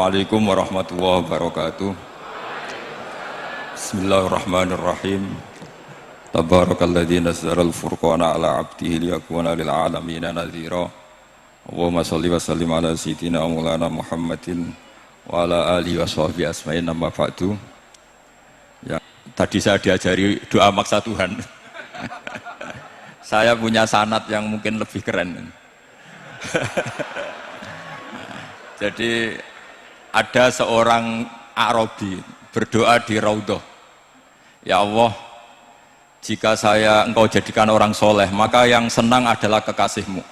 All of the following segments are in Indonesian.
Assalamualaikum warahmatullahi wabarakatuh. Bismillahirrahmanirrahim. Tabarakalladzi nazzala al-furqana ala 'abdihi liyakuna lil 'alamina nadhira. Allahumma shalli wa sallim ala sayyidina maulana Muhammadin wa ala alihi washabihi asma'in, amma ba'du. Ya, tadi saya diajari doa maksa Tuhan. Saya punya sanad yang mungkin lebih keren. Jadi ada seorang Arabi berdoa di Raudhah, ya Allah, jika engkau jadikan orang soleh, maka yang senang adalah kekasihmu.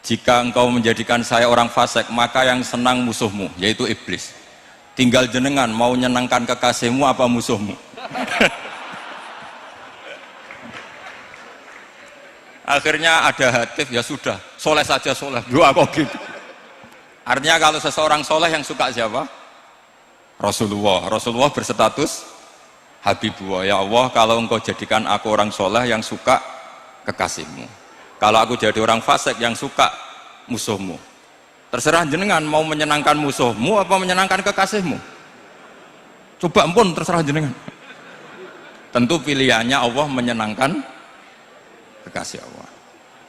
Jika engkau menjadikan saya orang fasik, maka yang senang musuhmu, yaitu iblis. Tinggal jenengan mau menyenangkan kekasihmu apa musuhmu. Akhirnya ada hatif, ya sudah, soleh saja soleh, doa kok gitu. Artinya kalau seseorang soleh yang suka siapa? Rasulullah. Rasulullah berstatus Habibullah. Ya Allah, kalau engkau jadikan aku orang soleh yang suka kekasihmu, kalau aku jadi orang fasik yang suka musuhmu, terserah jenengan mau menyenangkan musuhmu apa menyenangkan kekasihmu. Coba ampun, terserah jenengan. Tentu pilihannya Allah menyenangkan kekasih Allah.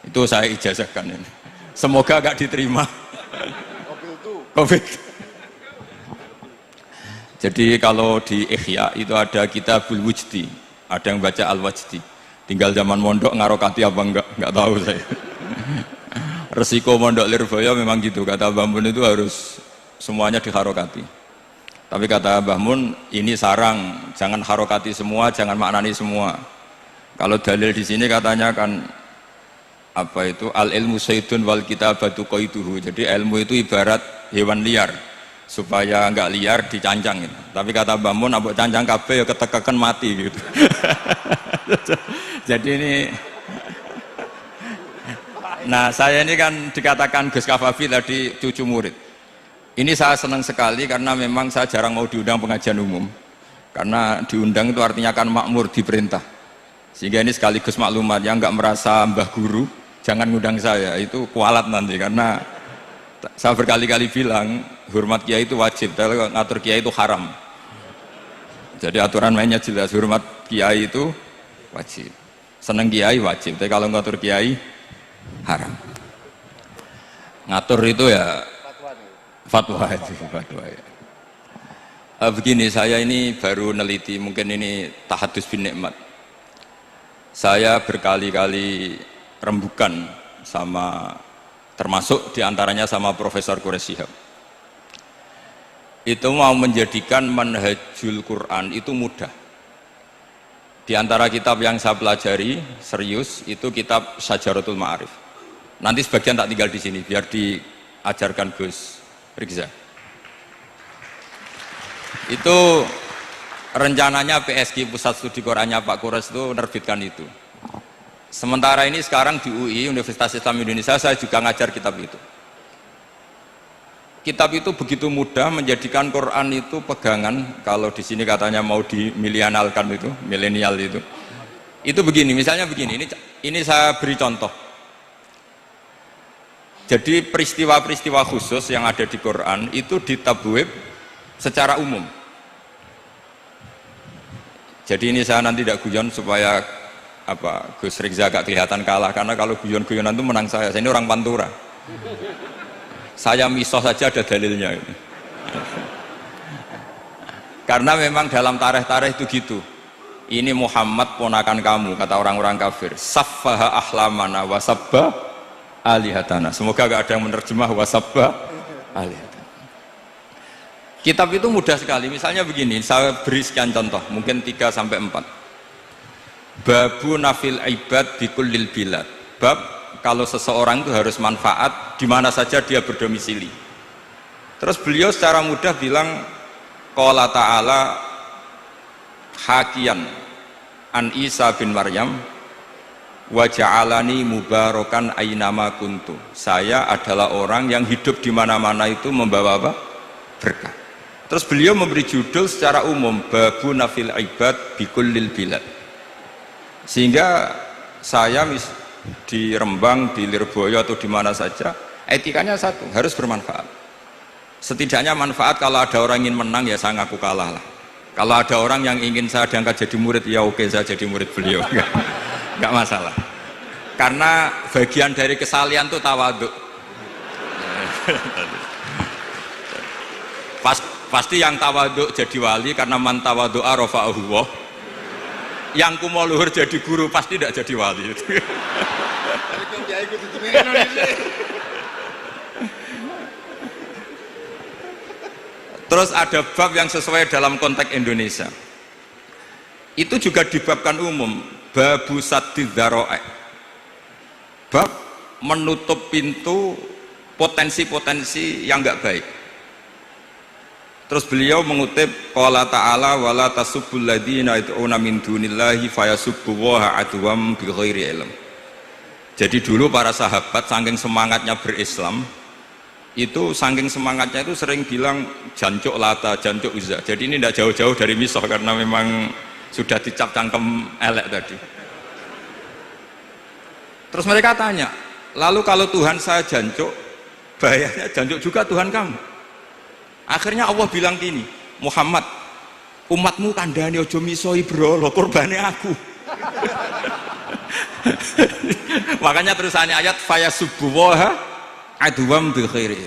Itu saya ijazahkan ini. Semoga agak diterima. COVID. Jadi kalau di Ihya itu ada Kitabul Wujdi, ada yang baca Al-Wajdi. Tinggal zaman mondok ngarokati apa enggak tahu saya. Resiko mondok Lirboyo memang gitu, kata Mbah Mun itu harus semuanya diharokati. Tapi kata Mbah Mun ini sarang, jangan harokati semua, jangan maknani semua. Kalau dalil di sini katanya kan apa itu, al ilmu sayyidun wal kitabatu qaiduhu. Jadi ilmu itu ibarat hewan liar, supaya enggak liar dicancang gitu. Tapi kata Mbah Mun ambek cancang kabeh ya ketekekan mati gitu. Jadi ini, nah saya ini kan dikatakan Gus Kafafi tadi cucu murid. Ini saya senang sekali karena memang saya jarang mau diundang pengajian umum. Karena diundang itu artinya kan makmur, diperintah. Sehingga ini sekaligus maklumat, yang enggak merasa mbah guru jangan ngundang saya, itu kualat nanti. Karena saya berkali-kali bilang hormat kiai itu wajib, tapi ngatur kiai itu haram. Jadi aturan mainnya jelas, hormat kiai itu wajib, seneng kiai wajib, tapi kalau ngatur kiai haram. Ngatur itu ya fatwa itu, fatwa ya. Begini, saya ini baru neliti, mungkin ini tahadus bin nikmat. Saya berkali-kali rembukan sama, termasuk diantaranya sama Profesor Quraish Shihab. Itu mau menjadikan manhajul Quran itu mudah. Di antara kitab yang saya pelajari serius itu kitab Syajaratul Ma'arif. Nanti sebagian tak tinggal di sini biar diajarkan Gus Rizza. Itu rencananya PSG, Pusat Studi Qurannya Pak Quraish, itu menerbitkan itu. Sementara ini sekarang di UI, Universitas Islam Indonesia, saya juga ngajar kitab itu. Kitab itu begitu mudah, menjadikan Quran itu pegangan. Kalau di sini katanya mau dimilenialkan itu, milenial itu. Itu begini, misalnya begini, ini saya beri contoh. Jadi peristiwa-peristiwa khusus yang ada di Quran itu ditabwib secara umum. Jadi ini saya nanti tidak guyon supaya apa Gus Rizza agak kelihatan kalah, karena kalau guyon-guyonan itu menang saya ini orang Pantura. Saya misoh saja ada dalilnya. Karena memang dalam tarikh-tarikh itu gitu. Ini Muhammad ponakan kamu, kata orang-orang kafir. Saffaha ahlamana wasabba alihatana. Semoga gak ada yang menerjemah wasabba alihatana. Kitab itu mudah sekali, misalnya begini, saya beri sekian contoh, mungkin 3 sampai 4. Babu nafil ibad bikullil bilad. Bab kalau seseorang itu harus manfaat di mana saja dia berdomisili. Terus beliau secara mudah bilang, qala ta'ala hakian an Isa bin Maryam wa ja'alani mubarakan ainama kuntu. Saya adalah orang yang hidup di mana-mana itu membawa apa? Berkah. Terus beliau memberi judul secara umum, Babu nafil ibad bikullil bilad. Sehingga saya di Rembang, di Lirboyo atau di mana saja, etikanya satu, harus bermanfaat. Setidaknya manfaat kalau ada orang ingin menang ya saya ngaku kalah lah. Kalau ada orang yang ingin saya diangkat jadi murid ya oke saya jadi murid beliau. Enggak masalah. Karena bagian dari kesalian itu tawaduk. Pasti yang tawaduk jadi wali karena man tawadu'a rafa'ahu Allah. Yang kumo luhur jadi guru pasti tidak jadi wali. Terus ada bab yang sesuai dalam konteks Indonesia. Itu juga dibabkan umum, babu saddid dzara'i. Bab menutup pintu potensi-potensi yang enggak baik. Terus beliau mengutip qala ta'ala wala tasubbul ladzina yad'una min dunillahi fayasubbullaha adwam bighairi ilm. Jadi dulu para sahabat saking semangatnya berislam, itu saking semangatnya itu sering bilang jancuk Lata, jancuk Uzza. Jadi ini tidak jauh-jauh dari misoh karena memang sudah dicap cangkem elek tadi. Terus mereka tanya, lalu kalau Tuhan saya jancuk, bahayanya jancuk juga Tuhan kamu. Akhirnya Allah bilang gini, Muhammad, umatmu kandhani aja misoi brolo, kurbane aku. Makanya terusannya ayat fayasubbuha adwam bi khairi.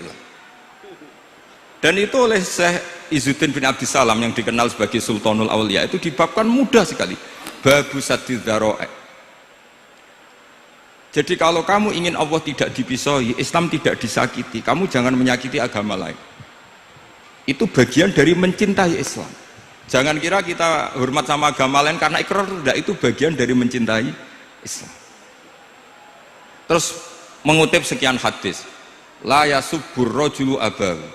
Dan itu oleh Syekh Izzuddin bin Abdissalam yang dikenal sebagai Sultanul Aulia itu dibabkan mudah sekali. Babu saddid dzara'i. Jadi kalau kamu ingin Allah tidak dipisoi, Islam tidak disakiti, kamu jangan menyakiti agama lain. Itu bagian dari mencintai Islam. Jangan kira kita hormat sama agama lain karena ikrar, tidak, itu bagian dari mencintai Islam. Terus mengutip sekian hadis, la yasubbur rajulu abahu.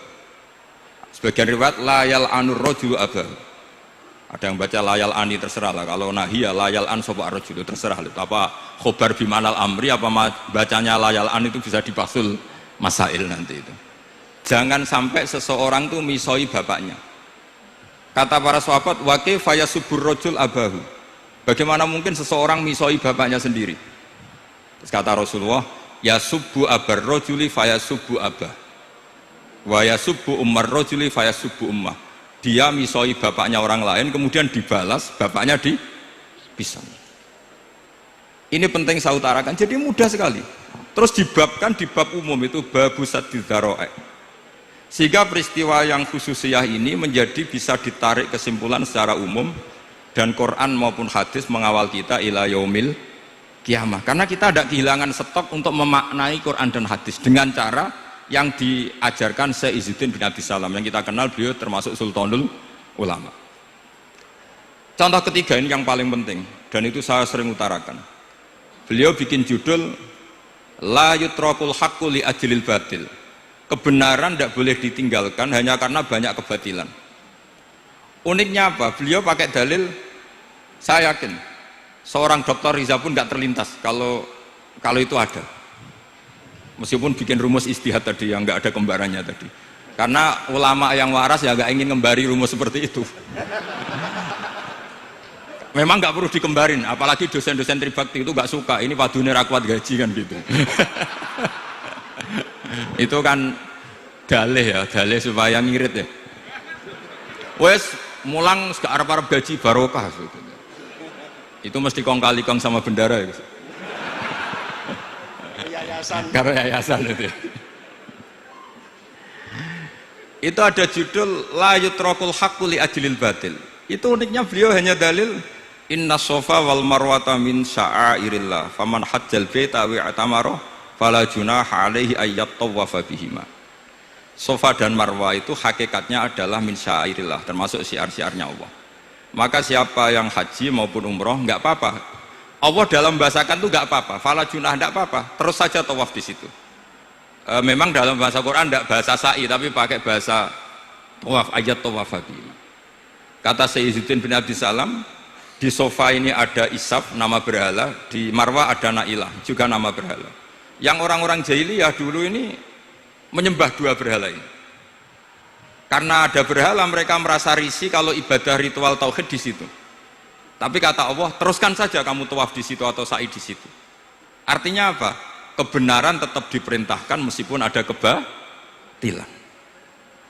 Sebagian riwayat la yal'anur rajulu abahu. Ada yang baca la yal'ani, terserah lah. Kalau nahiya la yal'an sapa rajulu, terserah lah. Apa khobar bimanal amri apa bacanya la yal'an itu bisa dipasul masail nanti itu. Jangan sampai seseorang tuh misoi bapaknya. Kata para sahabat, wa kaifa yasubbur rajul abahu. Bagaimana mungkin seseorang misoi bapaknya sendiri? Terus kata Rasulullah, yasubbu abar rajuli fayasubbu abah. Wa yasubbu ummar rajuli fayasubbu ummah. Dia misoi bapaknya orang lain kemudian dibalas bapaknya dipisah. Ini penting saya utarakan. Jadi mudah sekali. Terus dibabkan di bab umum itu babu saddid dzara'i. Sehingga peristiwa yang khususiyah ini menjadi bisa ditarik kesimpulan secara umum dan Quran maupun hadis mengawal kita ila yaumil kiamah. Karena kita tidak kehilangan stok untuk memaknai Quran dan hadis dengan cara yang diajarkan Syekh Izzuddin bin Abdissalam yang kita kenal beliau termasuk Sultanul Ulama. Contoh ketiga ini yang paling penting dan itu saya sering utarakan. Beliau bikin judul la yutrakul haqqu li ajlil batil. Kebenaran tidak boleh ditinggalkan hanya karena banyak kebatilan. Uniknya apa? Beliau pakai dalil, saya yakin seorang dokter Riza pun tidak terlintas kalau itu ada. Meskipun bikin rumus istihad tadi yang nggak ada kembarannya tadi. Karena ulama yang waras ya nggak ingin ngembari rumus seperti itu. Memang nggak perlu dikembarin, apalagi dosen-dosen tribakti itu nggak suka. Ini padune ra kuat gaji kan gitu. Itu kan dalih ya, dalih supaya ngirit ya. Wes mulang gak arep-arep gaji barokah. Itu mesti kong kali kong sama bendara ya. Yayasan. Karena yayasan itu. Itu ada judul la yutrakul haqqu li ajlil batil. Itu uniknya beliau hanya dalil inna sofa wal marwata min sya'airillah faman hajjal baita wa i'tamara fala junaha alaihi ayyat tawafa bihima. Sofa dan marwah itu hakikatnya adalah min sya'airillah, termasuk syiar-syiarnya Allah. Maka siapa yang haji maupun umroh nggak apa-apa. Allah dalam bahasakan itu nggak apa-apa, fala junah nggak apa-apa, terus saja tawaf di situ. Memang dalam bahasa Quran tidak bahasa sa'i tapi pakai bahasa tawaf, ayat tawafa bihima. Kata Sayyiduddin bin Abdissalam, di sofa ini ada Isaf, nama berhala, di marwah ada Nailah, juga nama berhala. Yang orang-orang jahiliyah dulu ini menyembah dua berhala ini. Karena ada berhala mereka merasa risih kalau ibadah ritual tauhid di situ. Tapi kata Allah, teruskan saja kamu tawaf di situ atau sa'i di situ. Artinya apa? Kebenaran tetap diperintahkan meskipun ada kebatilan.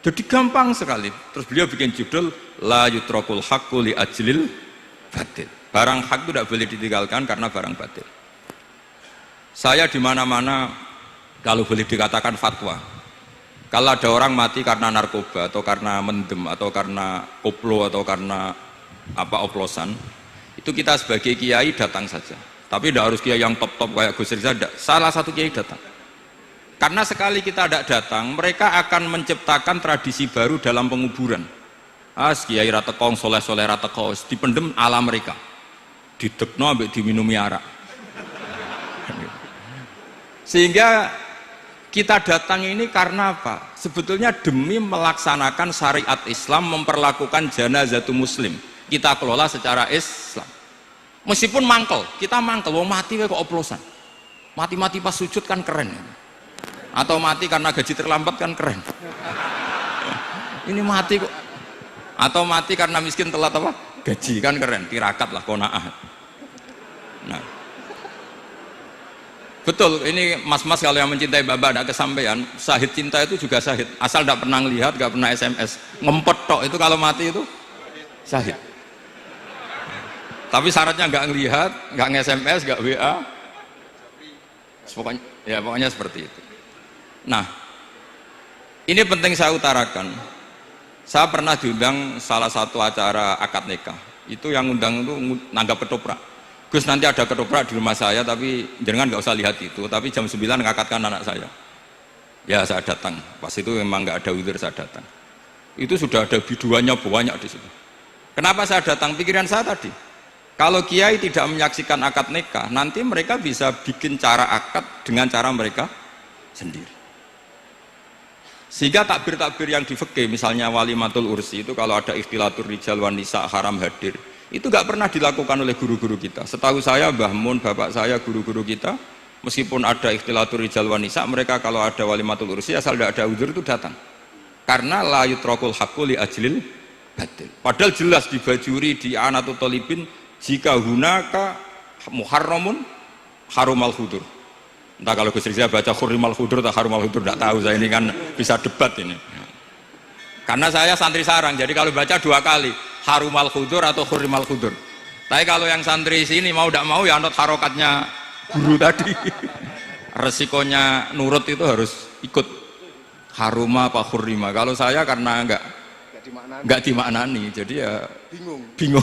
Jadi gampang sekali. Terus beliau bikin judul la yutrakul haqqu li ajlil batil. Barang hak itu tidak boleh ditinggalkan karena barang batil. Saya di mana-mana kalau boleh dikatakan fatwa. Kalau ada orang mati karena narkoba atau karena mendem atau karena koplo atau karena oplosan, itu kita sebagai kiai datang saja. Tapi tidak harus kiai yang top-top kayak Gus Rizal, salah satu kiai datang. Karena sekali kita tidak datang, mereka akan menciptakan tradisi baru dalam penguburan. Kiai ratekong, soleh-soleh ratekong, dipendem ala mereka. Didekno ambek diminumi arak. Sehingga kita datang ini karena apa? Sebetulnya demi melaksanakan syariat Islam, memperlakukan janazatu muslim. Kita kelola secara Islam. Meskipun mangkel, kita mangkel, wong mati kok oplosan. Mati-mati pas sujud kan keren. Atau mati karena gaji terlambat kan keren. Ini mati kok. Atau mati karena miskin telat apa? Gaji kan keren, tirakat lah, konaah. Nah, betul, ini mas-mas kalau yang mencintai Bapak ada kesampaian, syahid cinta itu juga syahid, asal tidak pernah lihat, tidak pernah SMS, ngempet tok itu kalau mati itu syahid. Tapi syaratnya nggak ngelihat, nggak nge-SMS, nggak WA, pokoknya seperti itu. Nah, ini penting saya utarakan. Saya pernah diundang salah satu acara akad nikah, itu yang undang itu nanggap ketoprak. Gus, nanti ada ketoprak di rumah saya, tapi jangan nggak usah lihat itu, tapi jam 9 ngakatkan anak saya. Ya saya datang, pas itu memang nggak ada udzur, saya datang. Itu sudah ada biduannya banyak di situ. Kenapa saya datang? Pikiran saya tadi, kalau kiai tidak menyaksikan akad nikah, nanti mereka bisa bikin cara akad dengan cara mereka sendiri. Sehingga takbir-takbir yang di fikih, misalnya walimatul ursi itu kalau ada ikhtilatur rijal wan nisa haram hadir, itu nggak pernah dilakukan oleh guru-guru kita. Setahu saya Mbah Mun, bapak saya, guru-guru kita, meskipun ada ikhtilatur rijal wan nisa, mereka kalau ada walimatul ursi asal tidak ada udzur itu datang. Karena la yutrakul haqqu li ajlil batil. Padahal jelas di Bajuri, di Anatut Thalibin, jika hunaka muharramun harumal hudur. Entah kalau Gus Rizal baca hurrimal hudur atau harumal hudur, tidak tahu, saya ini kan bisa debat ini. Karena saya santri sarang, jadi kalau baca dua kali, harumal hudur atau hurrimal hudur. Tapi kalau yang santri sini mau tidak mau ya anut harokatnya guru tadi. Resikonya nurut itu harus ikut haruma apa hurrima. Kalau saya karena enggak dimaknani, jadi ya bingung.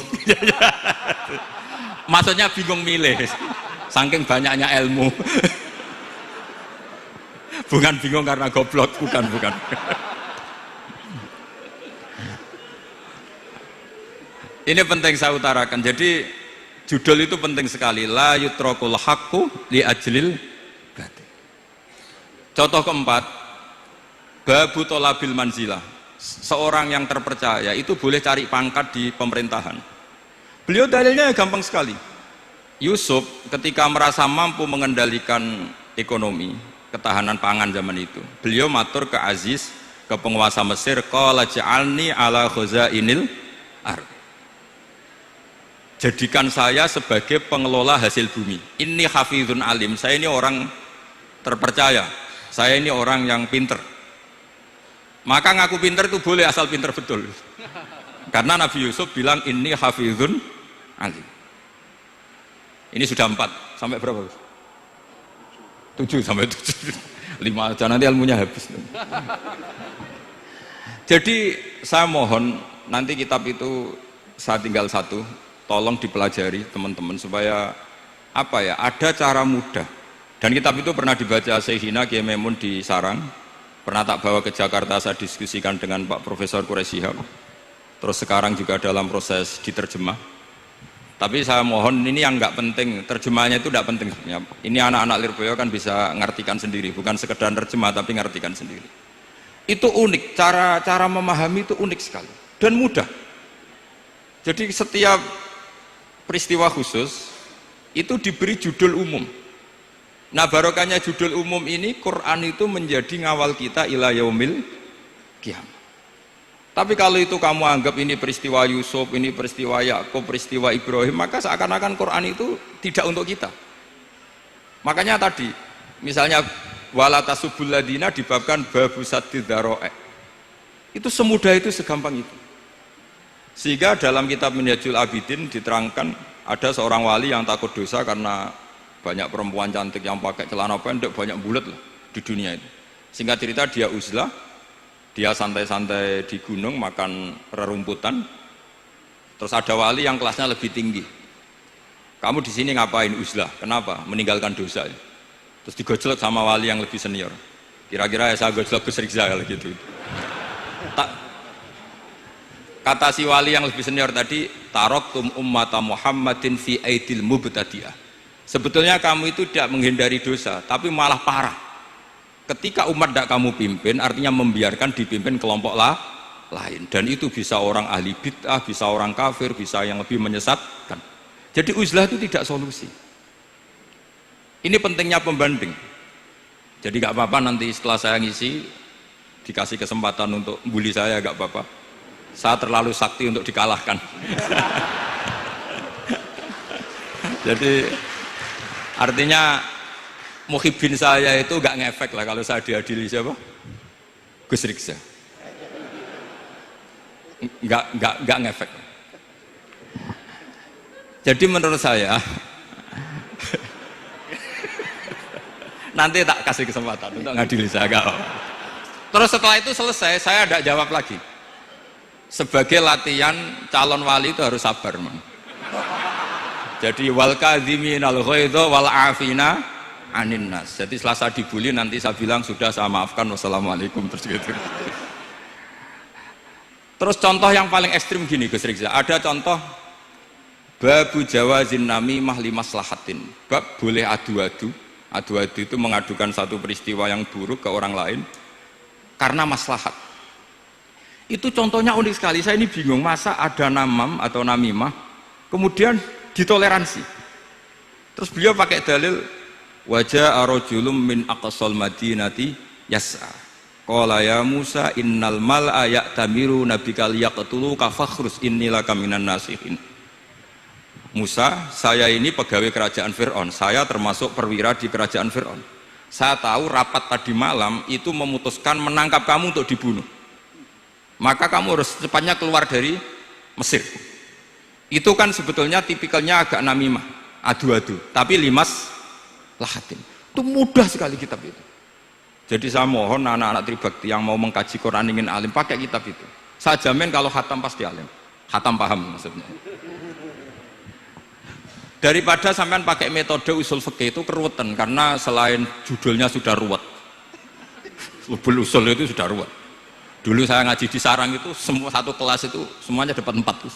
Maksudnya bingung milih, saking banyaknya ilmu. Bukan bingung karena goblok, bukan. Ini penting saya utarakan. Jadi judul itu penting sekali. La yutrakul haqqu li ajlil batil. Contoh keempat, babu tolabil manzilah. Seorang yang terpercaya itu boleh cari pangkat di pemerintahan. Beliau dalilnya gampang sekali. Yusuf ketika merasa mampu mengendalikan ekonomi, ketahanan pangan zaman itu, beliau matur ke Aziz, ke penguasa Mesir, qala ja'alni ala khazainil ard. Jadikan saya sebagai pengelola hasil bumi. Inni hafizun alim, saya ini orang terpercaya, saya ini orang yang pinter. Maka ngaku pinter itu boleh asal pinter betul. Karena Nabi Yusuf bilang inni hafizun alim. Ini sudah 4, sampai berapa? 7 sampai 7, 5 aja nanti ilmunya habis. Jadi saya mohon nanti kitab itu saya tinggal 1, tolong dipelajari teman-teman supaya apa ya, ada cara mudah. Dan kitab itu pernah dibaca Syekhina Kiai Maimun di Sarang, pernah tak bawa ke Jakarta, saya diskusikan dengan Pak Profesor Quraisy Shihab. Terus sekarang juga dalam proses diterjemah. Tapi saya mohon ini yang nggak penting, terjemahnya itu tidak penting. Ini anak-anak Lirboyo kan bisa ngartikan sendiri, bukan sekedar terjemah tapi ngartikan sendiri. Itu unik, cara memahami itu unik sekali dan mudah. Jadi setiap peristiwa khusus itu diberi judul umum. Nah barokahnya judul umum ini, Quran itu menjadi ngawal kita ila yaumil qiyamah. Tapi kalau itu kamu anggap ini peristiwa Yusuf, ini peristiwa Yakub, peristiwa Ibrahim, maka seakan-akan Quran itu tidak untuk kita. Makanya tadi, misalnya wala tasubul ladina dibabkan babu saddid dzara'i. Itu semudah itu, segampang itu. Sehingga dalam kitab Minhajul Abidin diterangkan ada seorang wali yang takut dosa karena banyak perempuan cantik yang pakai celana pendek, banyak bulat lah di dunia itu. Singkat cerita dia uzlah, dia santai-santai di gunung makan rerumputan. Terus ada wali yang kelasnya lebih tinggi. Kamu di sini ngapain uzlah? Kenapa? Meninggalkan dosa. Terus digojlok sama wali yang lebih senior. Kira-kira ya saya gojlok Gus Rizal gitu. Kata si wali yang lebih senior tadi, taraktum ummata Muhammadin fi aidil mubtadi'ah. Sebetulnya kamu itu tidak menghindari dosa, tapi malah parah. Ketika umat tidak kamu pimpin, artinya membiarkan dipimpin kelompok lain. Dan itu bisa orang ahli bid'ah, bisa orang kafir, bisa yang lebih menyesatkan. Jadi uzlah itu tidak solusi. Ini pentingnya pembanding. Jadi gak apa-apa nanti setelah saya ngisi, dikasih kesempatan untuk bully saya, gak apa-apa. Saya terlalu sakti untuk dikalahkan. Jadi artinya muhibin saya itu gak ngefek lah kalau saya diadili siapa? Gus Riksa. Gak ngefek. Jadi menurut saya nanti tak kasih kesempatan untuk ngadili saya. Terus setelah itu selesai, saya tidak jawab lagi. Sebagai latihan calon wali itu harus sabar, man. Jadi wal kadhiminal ghaidha wal afina anin nas. Jadi setelah saya dibully nanti saya bilang sudah, saya maafkan, wassalamualaikum, terus gitu. Terus contoh yang paling ekstrim gini Gus Rizal, ada contoh babu jawazin namimah limaslahatin. Bab boleh adu-adu itu mengadukan satu peristiwa yang buruk ke orang lain karena maslahat. Itu contohnya unik sekali. Saya ini bingung, masa ada namam atau namimah kemudian ditoleransi. Terus beliau pakai dalil wajah arojulum min aqsal madinati yas'a qala ya Musa innal mal'a ya'tamiru nabikal yaqtulu kafakhrus innilaka minan nasihin. Musa, saya ini pegawai kerajaan Fir'aun, saya termasuk perwira di kerajaan Fir'aun. Saya tahu rapat tadi malam itu memutuskan menangkap kamu untuk dibunuh. Maka kamu harus secepatnya keluar dari Mesir. Itu kan sebetulnya tipikalnya agak namimah, adu-adu, tapi limas lahatin. Itu mudah sekali kitab itu. Jadi saya mohon anak-anak tribakti yang mau mengkaji Quran ingin alim, pakai kitab itu. Saya jamin kalau khatam pasti alim. Khatam paham maksudnya. Daripada sampean pakai metode usul fikih itu keruwetan, karena selain judulnya sudah ruwet. Usul itu sudah ruwet. Dulu saya ngaji di sarang itu semua satu kelas itu semuanya dapat 4 terus.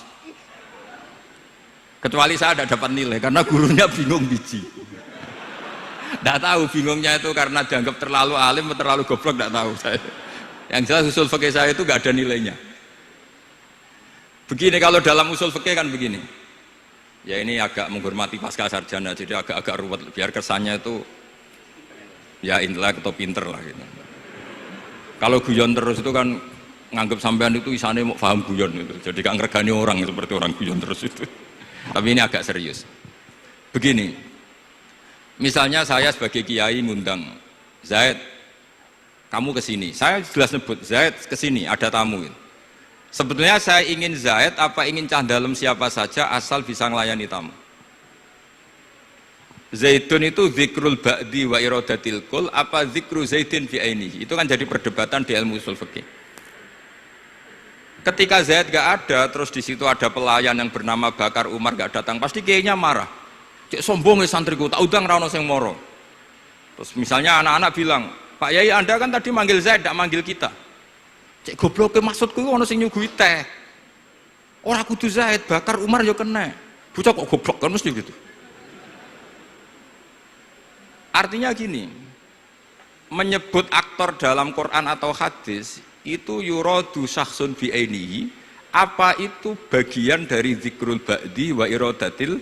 Kecuali saya tidak dapat nilai karena gurunya bingung biji. Tidak tahu bingungnya itu karena dianggap terlalu alim atau terlalu goblok, tidak tahu saya. Yang jelas usul fikih saya itu nggak ada nilainya. Begini kalau dalam usul fikih kan begini. Ya ini agak menghormati pasca sarjana, jadi agak-agak ruwet biar kesannya itu ya intelek atau pinter lah gitu. Kalau guyon terus itu kan nganggap sampean itu isane mau paham guyon itu, jadi gak ngeregani orang seperti orang guyon terus itu. Tapi ini agak serius. Begini, misalnya saya sebagai kiai ngundang Zaid, kamu kesini, saya jelas sebut Zaid kesini, ada tamu. Sebetulnya saya ingin Zaid apa ingin cah dalam siapa saja asal bisa melayani tamu. Zaidun itu zikrul ba'di wa iradatil kul apa zikru Zaidin fi ainihi, itu kan jadi perdebatan di ilmu usul fikih. Ketika Zaid gak ada, terus di situ ada pelayan yang bernama Bakar Umar gak datang, pasti kayaknya marah. Cek sombong ya santriku, tak udang rano sing moro. Terus misalnya anak-anak bilang, Pak Yai Anda kan tadi manggil Zaid, tidak manggil kita. Cek goblok, maksudku ono sing nyuguhi teh. Ora kudu Zaid, Bakar Umar ya kena. Bocah kok goblok kan mesti gitu. Artinya gini, menyebut aktor dalam Quran atau hadis itu yuradu syakhsun bi'ainihi, apa itu bagian dari zikrul ba'di wa iradatil,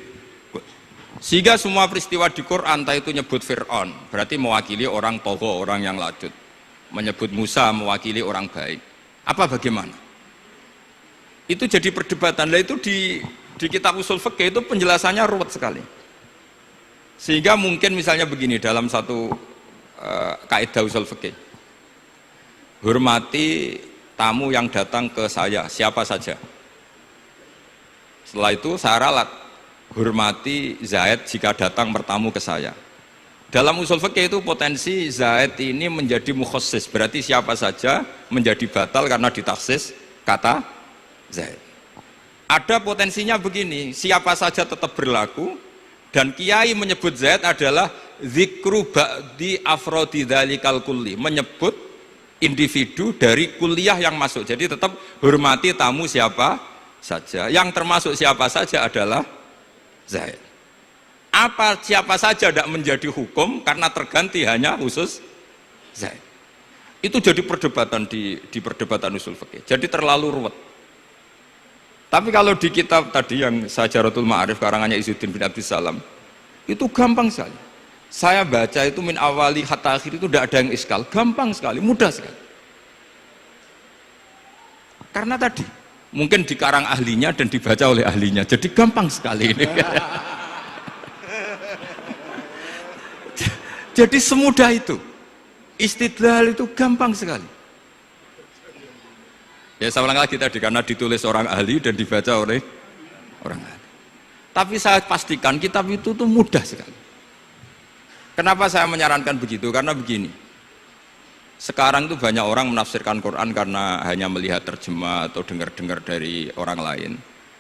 sehingga semua peristiwa di Quran entah itu nyebut Fir'aun berarti mewakili orang togo, orang yang lanjut, menyebut Musa mewakili orang baik, apa bagaimana itu jadi perdebatan. Lah itu di kitab usul fikih itu penjelasannya ruwet sekali. Sehingga mungkin misalnya begini dalam satu kaidah usul fikih, hormati tamu yang datang ke saya, siapa saja. Setelah itu saya ralat, hormati Zaid jika datang bertamu ke saya. Dalam usul fikih itu potensi Zaid ini menjadi mukhassis, berarti siapa saja menjadi batal karena ditaksis kata Zaid. Ada potensinya begini, siapa saja tetap berlaku, dan kiai menyebut Zaid adalah zikru ba'di afrodi dzalikal kulli, menyebut individu dari kuliah yang masuk. Jadi tetap hormati tamu siapa saja, yang termasuk siapa saja adalah Zaid. Apa siapa saja tidak menjadi hukum karena terganti hanya khusus Zaid. Itu jadi perdebatan di perdebatan usul fikih. Jadi terlalu ruwet. Tapi kalau di kitab tadi yang Syajaratul Ma'arif karangannya Izzuddin bin Abdissalam, itu gampang sekali. Saya baca itu min awali hatta akhir itu tidak ada yang iskal, gampang sekali, mudah sekali. Karena tadi mungkin dikarang ahlinya dan dibaca oleh ahlinya, jadi gampang sekali ini. Jadi semudah itu, istidlal itu gampang sekali. Ya saya ulang lagi tadi, karena ditulis orang ahli dan dibaca oleh orang ahli. Tapi saya pastikan kitab itu tuh mudah sekali. Kenapa saya menyarankan begitu? Karena begini, sekarang tuh banyak orang menafsirkan Quran karena hanya melihat terjemah atau dengar-dengar dari orang lain.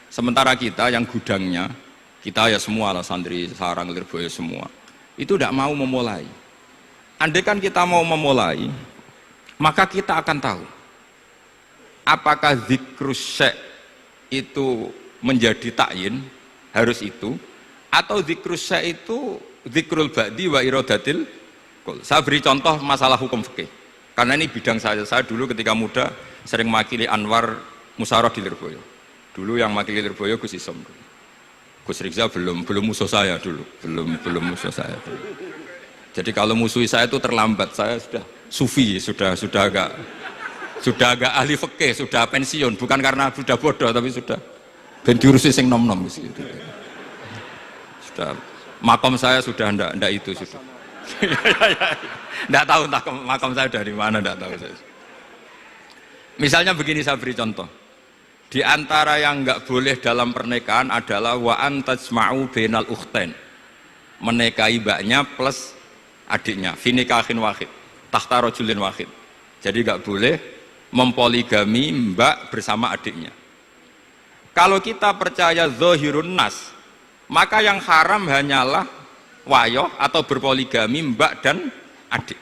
Sementara kita yang gudangnya, kita ya semua lah, santri, sarang, lirboyo semua, itu tidak mau memulai. Andai kan kita mau memulai, maka kita akan tahu apakah zikrus syekh itu menjadi takyin, harus itu, atau zikrus syekh itu zikrul ba'di wa iradatil kul. Saya beri contoh masalah hukum fikih, karena ini bidang saya dulu ketika muda sering makili Anwar Musyawarah di Lirboyo. Dulu yang makili Lirboyo Gus Isom, Gus Rizal belum musuh saya dulu, belum musuh saya dulu. Jadi kalau musuhi saya itu terlambat, saya sudah sufi, sudah agak ahli fikih, sudah pensiun, bukan karena sudah bodoh, tapi sudah ben diurusi sing nom-nom gitu. Sudah makom saya sudah ndak itu sudah. Ndak tahu entah makom saya dari mana, ndak tahu saya. Misalnya begini, saya beri contoh. Di antara yang nggak boleh dalam pernikahan adalah wa antajma'u bainal ukhtain. Menikahi mbaknya plus adiknya, fi nikahin wahid, tahta rajulin wahid. Jadi nggak boleh mempoligami mbak bersama adiknya. Kalau kita percaya zahirun nas, maka yang haram hanyalah wayoh atau berpoligami mbak dan adik.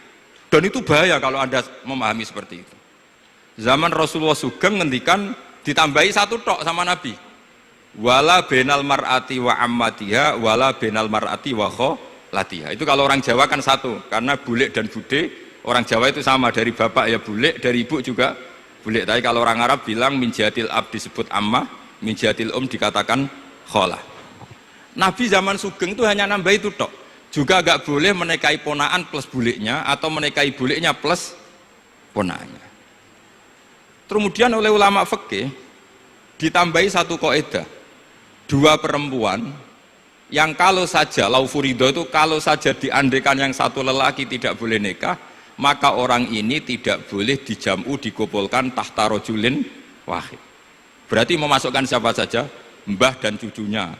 Dan itu bahaya kalau Anda memahami seperti itu. Zaman Rasulullah Sugeng ngendikan ditambahi satu tok sama Nabi. Wala benal mar'ati wa ammatiha wala benal mar'ati wa kholatiha. Itu kalau orang Jawa kan satu, karena bule dan bude, orang Jawa itu sama, dari bapak ya bule, dari ibu juga bule. Tapi kalau orang Arab bilang min jihatil ab disebut ammah, min jihatil dikatakan kholah. Nabi zaman Sugeng itu hanya nambah itu tok. Juga agak boleh menikahi ponaan plus buleknya, atau menikahi buleknya plus ponaannya. Kemudian oleh ulama fikih ditambahi satu kaidah, dua perempuan yang kalau saja laufurido itu kalau saja diandekan yang satu lelaki tidak boleh nikah, maka orang ini tidak boleh dijamu dikumpulkan tahta rajulin wahid. Berarti memasukkan siapa saja, mbah dan cucunya,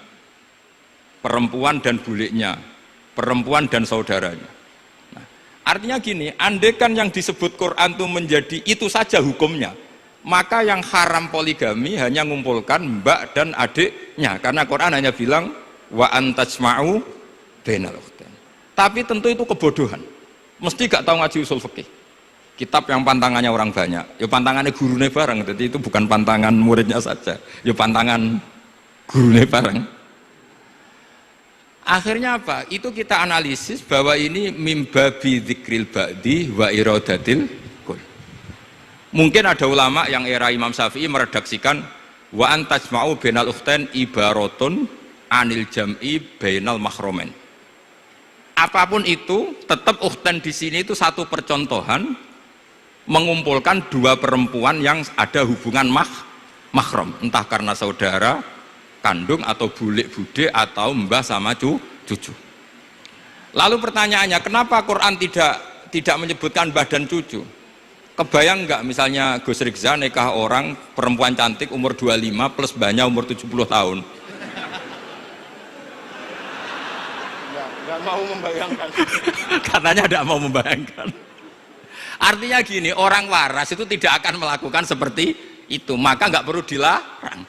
perempuan dan buleknya, perempuan dan saudaranya. Nah, artinya gini, andekan yang disebut Quran itu menjadi itu saja hukumnya, maka yang haram poligami hanya mengumpulkan mbak dan adiknya, karena Quran hanya bilang wa antajma'u bainal ukhtain. Tapi tentu itu kebodohan. Mesti gak tahu ngaji usul fikih. Kitab yang pantangannya orang banyak, ya pantangannya gurunya bareng, jadi itu bukan pantangan muridnya saja, ya pantangan gurunya bareng. Akhirnya apa? Itu kita analisis bahwa ini mimbabi dzikril ba'di wa iradatil kul. Mungkin ada ulama yang era Imam Syafi'i meredaksikan wa antajma'u bainal ukhtain ibaratun anil jam'i bainal mahromen. Apapun itu, tetap ukhtain di sini itu satu percontohan mengumpulkan dua perempuan yang ada hubungan mahram, entah karena saudara kandung atau bulik bude atau mbah sama cucu. Lalu pertanyaannya, kenapa Quran tidak menyebutkan mbah dan cucu? Kebayang nggak misalnya Gus Rikza nikah orang perempuan cantik umur 25 plus banyak umur 70 tahun? Nggak mau membayangkan. Katanya tidak mau membayangkan. Artinya gini, orang waras itu tidak akan melakukan seperti itu, maka nggak perlu dilarang.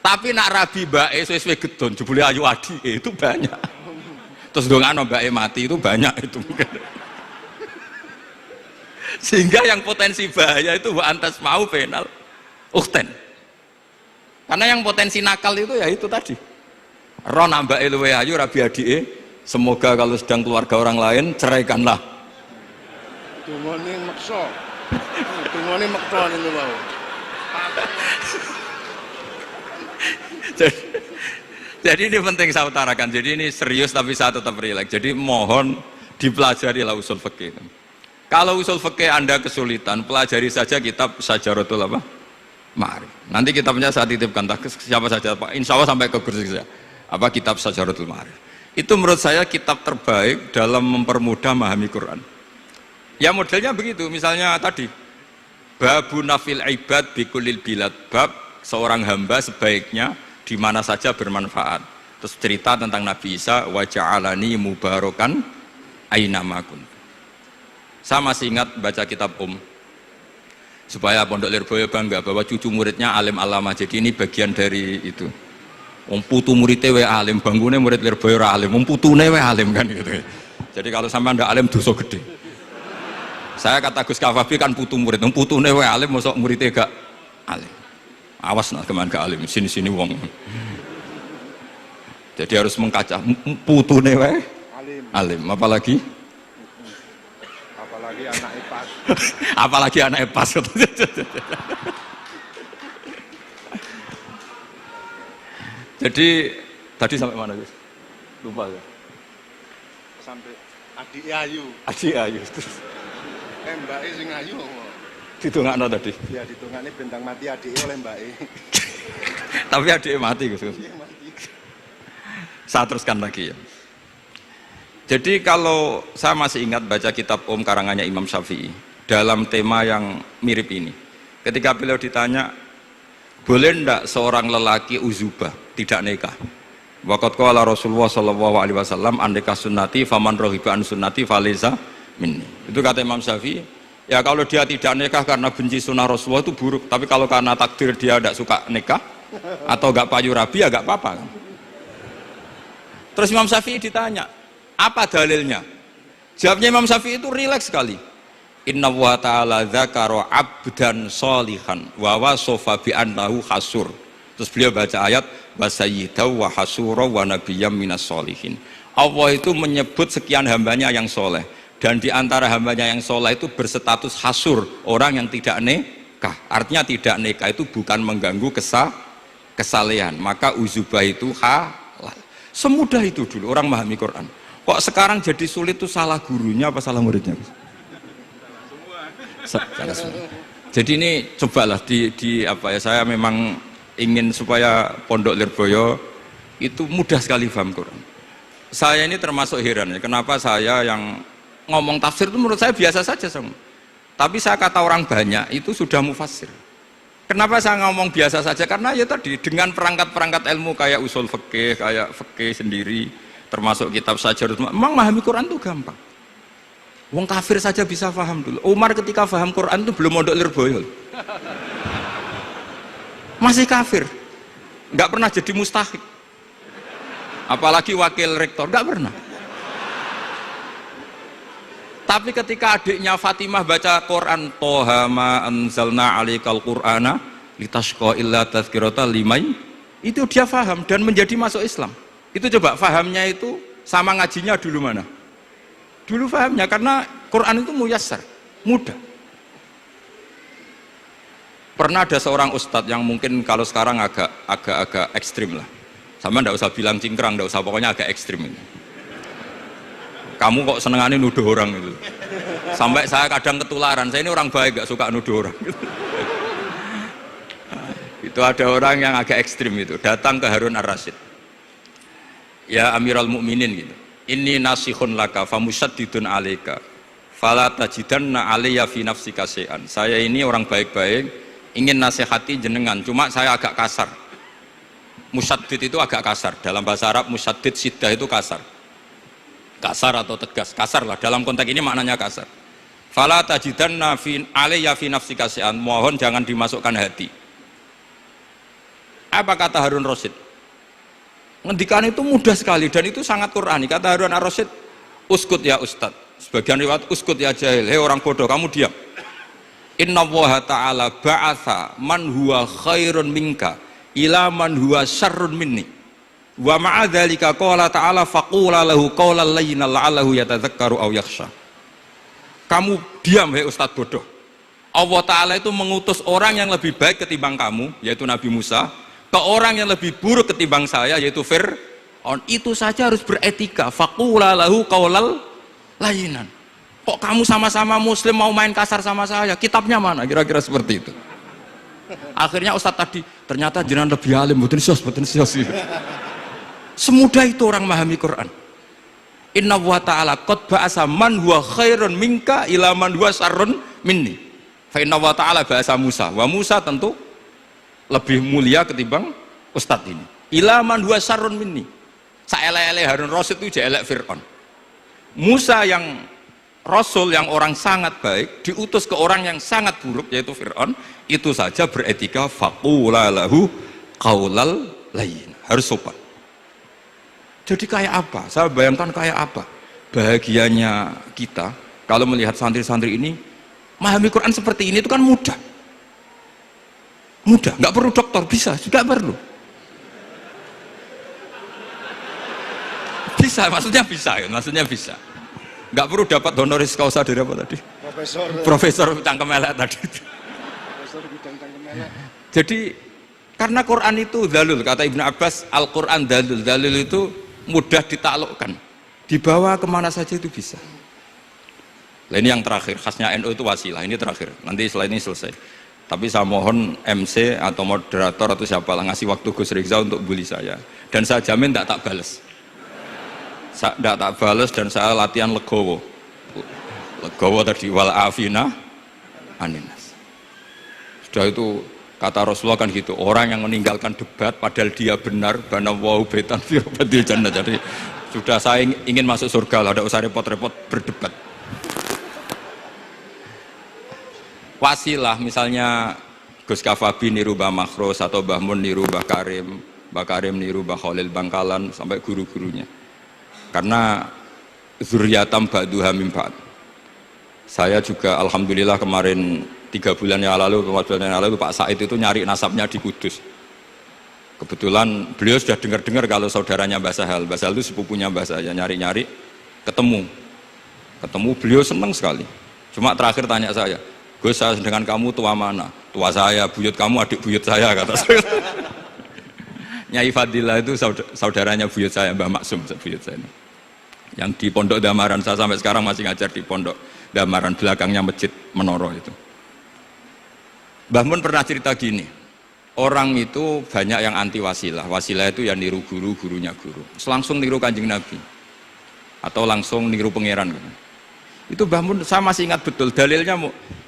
Tapi nak rabi bae sesuai gedon, jebule ayu adi itu banyak. Terus dongano bae mati itu banyak itu. Sehingga yang potensi bahaya itu wa antas mau penal ukten. Karena yang potensi nakal itu ya itu tadi. Ro nambah luwe ayu rabi adike, semoga kalau sedang keluarga orang lain ceraikanlah. Dungane maksa. Dungane maksa niku wae. Jadi ini penting saya utarakan. Jadi ini serius tapi saya tetap rileks. Jadi mohon dipelajari lah usul fikih. Kalau usul fikih Anda kesulitan, pelajari saja kitab Syajaratul apa? Ma'arif. Nanti kitabnya saya titipkan siapa saja Pak. Insya Allah sampai ke kursi saya. Apa kitab Syajaratul Ma'arif. Itu menurut saya kitab terbaik dalam mempermudah memahami Quran. Ya modelnya begitu, misalnya tadi babu nafil ibad bikulil bilad, bab seorang hamba sebaiknya di mana saja bermanfaat. Terus cerita tentang Nabi Isa, wa ja'alani mubarakan ainamakun. Saya masih ingat baca kitab supaya Pondok Lirboyo bangga bahwa cucu muridnya alim alama. Jadi ini bagian dari itu. Putu muridnya we alim, bangunnya murid Lirboyo alim, putune we alim kan gitu. Jadi kalau sampai Anda alim dosa gede. Saya kata Gus Kafabi kan putu murid, putune we alim, masuk muridnya gak alim. Awas nak kemana gak alim, sini wong. Jadi harus mengkaca, putune we alim, apalagi anak epas. Apalagi anak epas. Jadi tadi sampai mana Gus? Lupa ya. Sampai adik ayu. Adik ayu. Mbak sing ayu. Ditungakno tadi. Ya ditungakne bentang mati adik oleh Mbak. Tapi adiknya mati Gus. Saya teruskan lagi ya. Jadi kalau saya masih ingat baca kitab karangannya Imam Syafi'i dalam tema yang mirip ini. Ketika beliau ditanya, boleh ndak seorang lelaki uzubah tidak nikah? Waqat qala Rasulullah sallallahu alaihi wasallam andika sunnati faman rohiba an sunnati faleza minni. Itu kata Imam Syafi'i. Ya kalau dia tidak nikah karena benci sunnah Rasulullah itu buruk. Tapi kalau karena takdir dia tidak suka nikah atau gak payu rabi ya gak apa-apa. Terus Imam Syafi'i ditanya, apa dalilnya? Jawabnya Imam Syafi'i itu rileks sekali. Inna wa ta'ala dzakara abdan sholihan wa wasofa bi annahu hasur. Terus beliau baca ayat wa sayyidaw wa hasura wa nabiyyam minas sholihin. Allah itu menyebut sekian hambanya yang soleh, dan di antara hambanya yang soleh itu berstatus hasur, orang yang tidak nikah. Artinya tidak nikah itu bukan mengganggu kesalehan, maka uzubah itu halal. Semudah itu dulu orang memahami Quran. Kok sekarang jadi sulit tuh salah gurunya apa salah muridnya? Salah semua. Jadi ini cobalah di apa ya, saya memang ingin supaya Pondok Lirboyo itu mudah sekali paham Quran. Saya ini termasuk heran ya, kenapa saya yang ngomong tafsir itu menurut saya biasa saja sama. Tapi saya kata orang banyak itu sudah mufassir. Kenapa saya ngomong biasa saja? Karena ya tadi dengan perangkat-perangkat ilmu kayak usul fikih, kayak fikih sendiri, termasuk kitab Syajaratul Ma'arif, memang memahami Quran itu gampang. Wong kafir saja bisa paham dulu. Umar ketika paham Quran itu belum Pondok Lirboyo. Masih kafir. Nggak pernah jadi mustahik. Apalagi wakil rektor, nggak pernah. Tapi ketika adiknya Fatimah baca Quran, Toha ma anzalna alaikal qur'ana litashqa illa tazkirata liman, itu dia paham dan menjadi masuk Islam. Itu coba fahamnya itu sama ngajinya dulu mana? Dulu fahamnya karena Quran itu muyassar, mudah. Pernah ada seorang ustadz yang mungkin kalau sekarang agak ekstrim lah. Sama ndak usah bilang cingkrang, ndak usah, pokoknya agak ekstrim ini. Kamu kok senengannya nuduh orang itu. Sampai saya kadang ketularan, saya ini orang baik, gak suka nuduh orang. Itu ada orang yang agak ekstrim itu, datang ke Harun Ar-Rasyid. Ya Amirul Mukminin gitu. Inni nasihun laka famusaddidun alaika Fala tajidanna alayya fi nafsika syai'an. Saya ini orang baik-baik, ingin nasihati jenengan, cuma saya agak kasar. Musyaddid itu agak kasar. Dalam bahasa Arab musyaddid siddah itu kasar. Kasar atau tegas, kasar lah. Dalam konteks ini maknanya kasar. Fala tajidanna alayya fi nafsika syai'an. Mohon jangan dimasukkan hati. Apa kata Harun Rasyid? Ngendikan itu mudah sekali dan itu sangat Qur'ani. Kata Harun Rasyid, uskut ya Ustad. Sebagian riwayat uskut ya jahil. Hei orang bodoh, kamu diam. Inna Allah ta'ala ba'atha man huwa khairun minka ila man huwa syarrun minni. Wa ma'adzalika qala ta'ala faqula lahu qawlan layyinan la'allahu yatadzakkaru aw yakhsha. Kamu diam hei Ustad bodoh. Allah Ta'ala itu mengutus orang yang lebih baik ketimbang kamu, yaitu Nabi Musa, ke orang yang lebih buruk ketimbang saya, yaitu Fir'aun. Itu saja harus beretika. Faqula lahu qawlan layyinan. Kok kamu sama-sama muslim mau main kasar sama saya? Kitabnya mana? Kira-kira seperti itu. Akhirnya Ustadz tadi, ternyata jenengan lebih alim, betul sos. Semudah itu orang memahami Quran. Inna wa ta'ala qad ba'asa man huwa khairun minka ila man huwa syarrun minni. Fa inna wa ta'ala ba'asa Musa. Wa Musa tentu lebih mulia ketimbang Ustadz ini. Ila man huwa syarrun minni. Saelek-elek Harun Rasyid itu jelek Fir'aun. Musa yang Rasul yang orang sangat baik diutus ke orang yang sangat buruk yaitu Fir'aun, itu saja beretika faqula lahu qaulal layyin, harus sopan. Jadi kayak apa? Saya bayangkan kayak apa bahagianya kita kalau melihat santri-santri ini memahami Quran seperti ini. Itu kan mudah, nggak perlu dokter, bisa juga perlu. Maksudnya bisa. Nggak perlu dapat honoris causa dari apa tadi? Profesor cangkem elek tadi. Profesor bidang cangkem elek. Jadi karena Quran itu dalil, kata Ibnu Abbas, Al-Quran dalil. Dalil itu mudah ditaklukkan, dibawa kemana saja itu bisa. Nah, ini yang terakhir, khasnya NU itu wasilah. Ini terakhir, nanti setelah ini selesai. Tapi saya mohon MC atau moderator atau siapalah ngasih waktu Gus Rizal untuk bully saya, dan saya jamin tak balas. Tidak tak balas dan saya latihan legowo tadi wal afina aninas. Sudah itu kata Rasulullah kan gitu, orang yang meninggalkan debat padahal dia benar bana wau betan fi rabbil jannah. Jadi sudah saya ingin masuk surga lah, tidak usah repot-repot berdebat. Wasilah misalnya Gus Kafabi niru Mbah Makhros atau Mbah Mun niru Mbah Karim niru Mbah Khalil Bangkalan sampai guru-gurunya. Karena zuriyatam ba'duha min ba'd. Saya juga alhamdulillah kemarin 3 bulan yang lalu, 4 bulan yang lalu Pak Said itu nyari nasabnya di Kudus. Kebetulan beliau sudah dengar-dengar kalau saudaranya Mbah Sahal itu sepupunya Mbah saya, nyari-nyari ketemu beliau senang sekali. Cuma terakhir tanya saya, Gus, saya dengan kamu tua mana? Tua saya, buyut kamu adik buyut saya, kata saya. Nyai Fadillah itu saudaranya buyut saya, Mbah Maksum buyut saya. Yang di Pondok Damaran, saya sampai sekarang masih ngajar di Pondok Damaran, belakangnya Masjid Menoro itu. Mbah Mun pernah cerita gini, orang itu banyak yang anti wasilah. Wasilah itu yang niru guru, gurunya guru. Langsung niru Kanjeng Nabi atau langsung niru pangeran. Itu Mbah Mun, saya masih ingat betul dalilnya,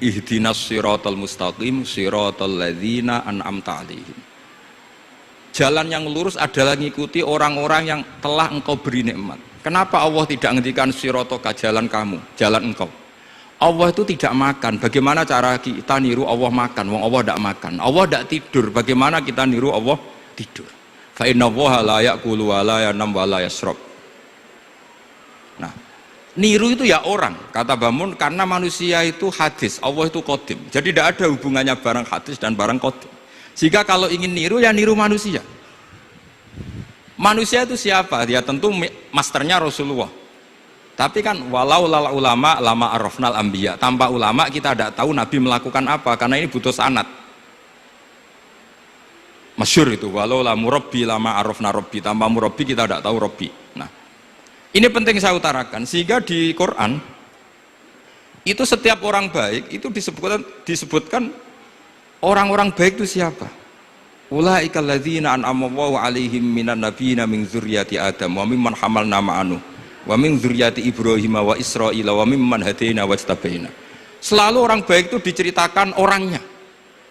ihdinas siratal mustaqim siratal ladzina an'amta 'alaihim. Jalan yang lurus adalah mengikuti orang-orang yang telah engkau beri nikmat. Kenapa Allah tidak menghentikan siratoka, jalan kamu, jalan engkau? Allah itu tidak makan. Bagaimana cara kita niru Allah makan? Wong Allah tidak makan. Allah tidak tidur. Bagaimana kita niru Allah tidur? Fa inna Allaha la ya'kulu wa la yanam wa la yashrab. Nah, niru itu ya orang, kata Bamun, karena manusia itu hadis, Allah itu qadim. Jadi tidak ada hubungannya barang hadis dan barang qadim. Jika kalau ingin niru, ya niru manusia. Manusia itu siapa? Dia tentu masternya Rasulullah. Tapi kan walau lala ulama lama arafnal anbiya. Tanpa ulama kita tidak tahu Nabi melakukan apa, karena ini butuh sanad. Masyhur itu, walau la murabbi lama arafna rabbi. Tanpa murabbi kita tidak tahu rabbi. Nah, ini penting saya utarakan, sehingga di Quran itu setiap orang baik itu disebutkan orang-orang baik itu siapa? Ulaika alladzina an'ama Allahu 'alaihim minan nabiyina min dzurriyyati Adam wa mimman hamalna ma'anu wa min dzurriyyati Ibrahim wa Israil wa mimman hadaina wajtabaina. Selalu orang baik itu diceritakan orangnya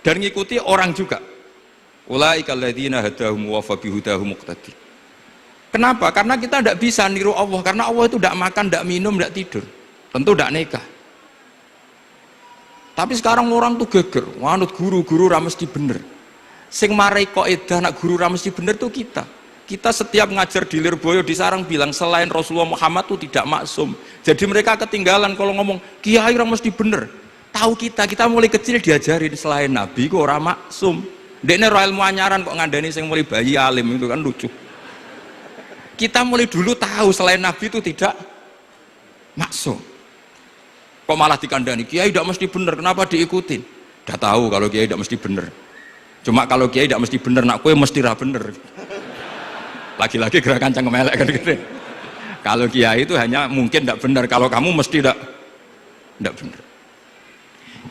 dan ngikuti orang juga. Ulaika alladzina hadahum wa fa bihudahum muqtadi. Kenapa? Karena kita tidak bisa niru Allah, karena Allah itu tidak makan, tidak minum, tidak tidur, tentu tidak nikah. Tapi sekarang orang tuh geger, wanut guru-guru ra mesti bener. Sing marai kaidah nak guru ra mesti bener tuh kita. Kita setiap ngajar di Lirboyo di Sarang bilang selain Rasulullah Muhammad tuh tidak maksum. Jadi mereka ketinggalan kalau ngomong kiai ra mesti bener. Tahu kita mulai kecil diajarin selain Nabi kok ora maksum. Dekne ora ilmu anyaran kok ngandani sing mulai bayi alim itu kan lucu. Kita mulai dulu tahu selain Nabi itu tidak maksum. Kok malah dikandani kiai tidak mesti bener, kenapa diikutin? Udah tahu kalau kiai tidak mesti bener. Cuma kalau kiai tidak mesti bener, nak kue mesti ra bener. Lagi-lagi gerakan cangkem elek kan gitu. Kalau kiai itu hanya mungkin tidak bener, kalau kamu mesti tidak bener.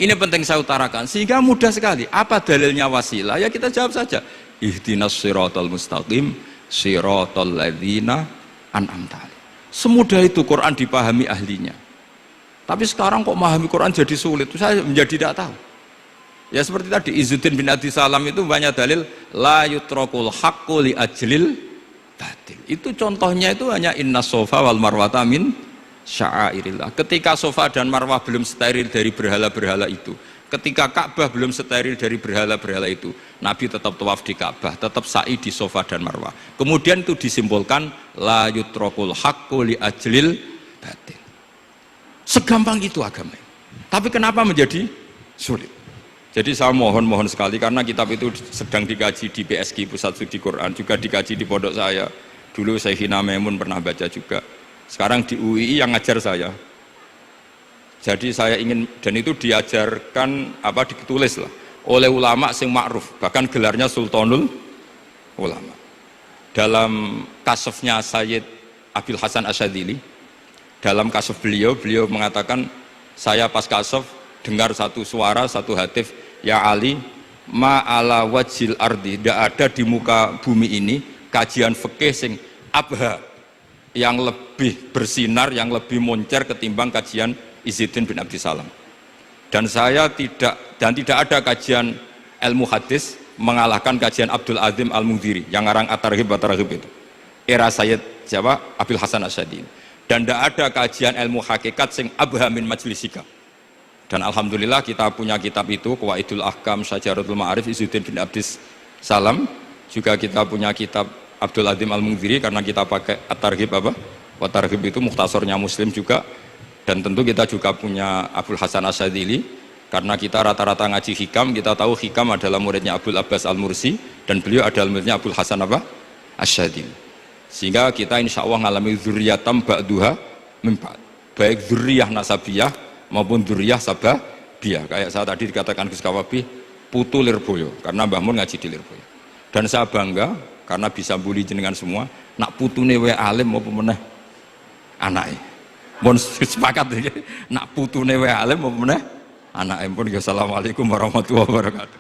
Ini penting saya utarakan sehingga mudah sekali. Apa dalilnya wasilah? Ya kita jawab saja. Ihdinas siratal mustaqim, siratal ladzina an'amta alaihim. Semudah itu Quran dipahami ahlinya. Tapi sekarang kok memahami Quran jadi sulit, saya menjadi tidak tahu. Ya seperti tadi Izzuddin bin Abdi Salam itu banyak dalil la yutrakul haqqu li ajlil batil. Itu contohnya itu hanya inna sofa wal marwata min sya'airillah. Ketika sofa dan marwah belum steril dari berhala-berhala itu, ketika Ka'bah belum steril dari berhala-berhala itu, Nabi tetap tawaf di Ka'bah, tetap sa'i di sofa dan marwah. Kemudian itu disimbolkan la yutrakul haqqu li ajlil batil. Segampang itu agama. Tapi kenapa menjadi sulit? Jadi saya mohon sekali karena kitab itu sedang dikaji di PSG Pusat Studi Quran, juga dikaji di pondok saya. Dulu Syekhina Maimun pernah baca juga. Sekarang di UII yang ngajar saya. Jadi saya ingin, dan itu diajarkan ditulis lah oleh ulama sing ma'ruf, bahkan gelarnya Sultanul Ulama. Dalam kasofnya Sayyid Abil Hasan Asyadzili, dalam kasus beliau mengatakan saya pas kasof dengar satu suara, satu hatif, ya Ali ma ala wajil ardi, tidak ada di muka bumi ini kajian fikih sing abha, yang lebih bersinar, yang lebih moncer ketimbang kajian Izzuddin bin Abdi Salam. Dan tidak ada kajian ilmu hadis mengalahkan kajian Abdul Azim Al-Mundhiri yang ngarang At-Targhib itu. Era Sayyid siapa? Abil Hasan Asyadzili. Dan tidak ada kajian ilmu hakikat sing abha min majlisika. Dan alhamdulillah kita punya kitab itu, Qawaidul Ahkam Syajaratul Ma'arif Izzuddin bin Abdis Salam. Juga kita punya kitab Abdul Azim Al-Mundhiri karena kita pakai At-Targhib At-Targhib itu mukhtasornya Muslim juga. Dan tentu kita juga punya Abul Hasan Asyadzili karena kita rata-rata ngaji hikam, kita tahu hikam adalah muridnya Abdul Abbas Al-Mursi dan beliau adalah muridnya Abul Hasan Asyadzili. Sehingga kita insya Allah ngalami dzurriyatam ba'duha mimpa, baik dzurriyah nasabiyah maupun dzurriyah sababiyah. Kayak saya tadi dikatakan Gus Kawabi putu Lirboyo karena Mbah Mun ngaji di Lirboyo. Dan saya bangga karena bisa bully jenengan semua nak putune wae alim maupun meneh anake. Mun sepakat iki nak putune wae alim maupun meneh anake. Pun assalamualaikum warahmatullahi wabarakatuh.